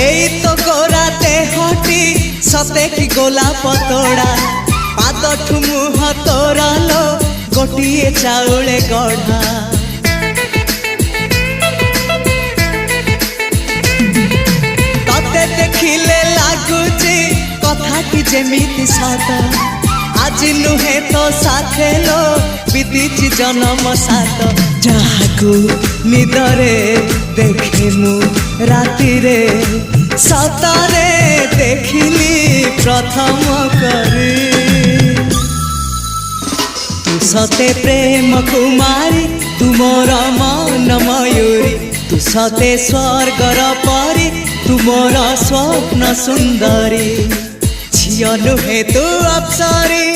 एई तो गोरा देहटी सते कि गोलाप तोड़ा पाद मुह तोरा लो गोटिए चाउले गढ़ा तते देखिले लागुची कथाटी जेमिति सत आज नुहे तो साथे लो बीतीची जन्म सात जहाकू निदरे देखे मु राति रे सतरे देखिली प्रथम करी तू सते प्रेम कुमारी तू मोर मन मयूरी तू सते स्वर्गर परी तू मोर स्वप्न सुंदरी झियो नुहे तू अप्सरी।